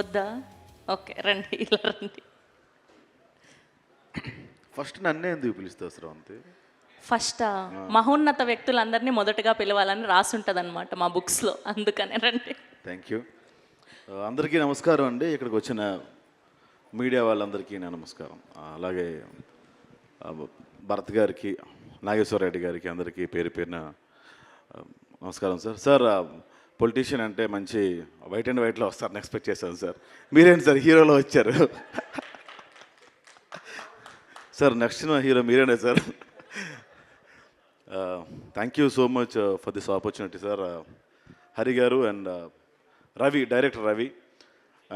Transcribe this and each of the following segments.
వద్దా? ఓకే, రండి, ఇలా రండి. ఫస్ట్ నన్నే ఎందుకు పిలుస్తావు స్రవంతి? ఫస్ట్ మహోన్నత వ్యక్తులందరినీ మొదటగా పిలవాలని రాసుంటుంది అనమాట మా బుక్స్లో, అందుకనే రండి. Thank you. అందరికీ నమస్కారం అండి. ఇక్కడికి వచ్చిన మీడియా వాళ్ళందరికీ నా నమస్కారం. అలాగే భరత్ గారికి, నాగేశ్వర రెడ్డి గారికి అందరికీ పేరు పేరున నమస్కారం సార్. సార్, పొలిటీషియన్ అంటే మంచి వైట్ అండ్ వైట్లో వస్తారని ఎక్స్పెక్ట్ చేశాను సార్. మీరేంటి సార్ హీరోలో వచ్చారు? సార్ నెక్స్ట్ నా హీరో మీరేనే sir. Thank you so much for this opportunity sir. Hari గారు and Ravi, director Ravi.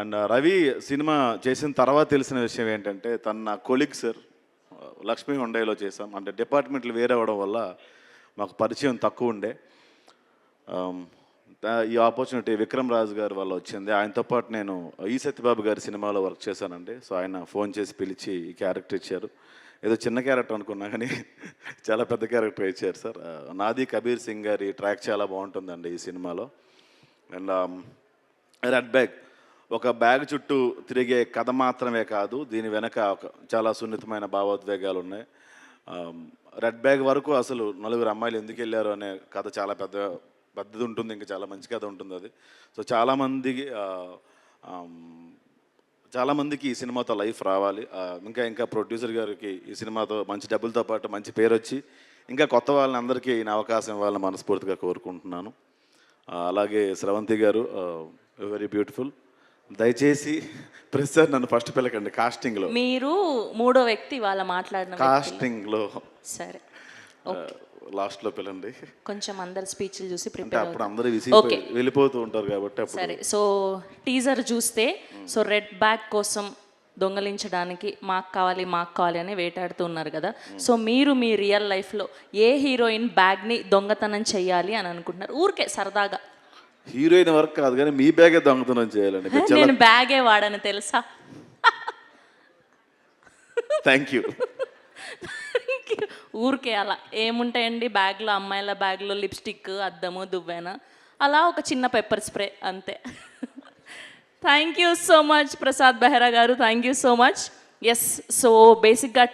And Ravi cinema చేసిన తర్వాత తెలిసిన విషయం ఏంటంటే తన నా కొలీగ్ సార్. లక్ష్మీ హుండైలో చేసాం. అంటే డిపార్ట్మెంట్లు వేరే అవ్వడం వల్ల మాకు పరిచయం తక్కువ ఉండే. ఈ ఆపర్చునిటీ విక్రమ్ రాజు గారి వల్ల వచ్చింది. ఆయనతో పాటు నేను ఈ సత్యబాబు గారి సినిమాలో వర్క్ చేశానండి. సో ఆయన ఫోన్ చేసి పిలిచి ఈ క్యారెక్టర్ ఇచ్చారు. ఏదో చిన్న క్యారెక్టర్ అనుకున్నా కానీ చాలా పెద్ద క్యారెక్టర్ ఇచ్చారు సార్. నాది కబీర్ సింగ్ గారి ట్రాక్ చాలా బాగుంటుందండి ఈ సినిమాలో. అండ్ రెడ్ బ్యాగ్ ఒక బ్యాగ్ చుట్టూ తిరిగే కథ మాత్రమే కాదు, దీని వెనక చాలా సున్నితమైన భావోద్వేగాలు ఉన్నాయి. రెడ్ బ్యాగ్ వరకు అసలు నలుగురు అమ్మాయిలు ఎందుకు వెళ్ళారు అనే కథ చాలా పెద్దది ఉంటుంది. ఇంకా చాలా మంచి కథ ఉంటుంది అది. సో చాలామందికి ఈ సినిమాతో లైఫ్ రావాలి. ఇంకా ప్రొడ్యూసర్ గారికి ఈ సినిమాతో మంచి డబ్బులతో పాటు మంచి పేరు వచ్చి ఇంకా కొత్త వాళ్ళని అందరికీ ఈయన అవకాశం ఇవ్వాలని మనస్ఫూర్తిగా కోరుకుంటున్నాను. అలాగే స్రవంతి గారు, వెరీ బ్యూటిఫుల్. దయచేసి ప్రస్తుతం నన్ను ఫస్ట్ పిలకండి కాస్టింగ్లో. మీరు మూడో వ్యక్తి వాళ్ళ మాట్లాడిన కాస్టింగ్లో. సరే, లాస్ట్లో పిలండి. కొంచెం అందరు స్పీచ్లు చూసి అంటే ప్రిపేర్ అప్పుడు అందరూ వెళ్ళిపోతూ ఉంటారు కాబట్టి అప్పుడు. సరే, సో టీజర్ చూస్తే సో రెడ్ బ్యాగ్ కోసం దొంగలించడానికి మాకు కావాలి అని వేటాడుతూ ఉన్నారు కదా. సో మీరు మీ రియల్ లైఫ్లో ఏ హీరోయిన్ బ్యాగ్ని దొంగతనం చెయ్యాలి అని అనుకుంటున్నారు? ఊరికే సరదాగా. హీరోయిన్ వర్క్ కాదు కానీ మీ బ్యాగే దొంగతనం చేయాలండి. నేను బ్యాగే వాడని తెలుసా? Thank you. ఊరికే అలా ఏముంటాయండి బ్యాగ్లో, అమ్మాయిల బ్యాగ్లో లిప్స్టిక్, అద్దము, దువ్వెన, అలా ఒక చిన్న పెప్పర్ స్ప్రే అంతే. Thank you so much Prasad Behera గారు, thank you so much. Yes, so బేసిక్గా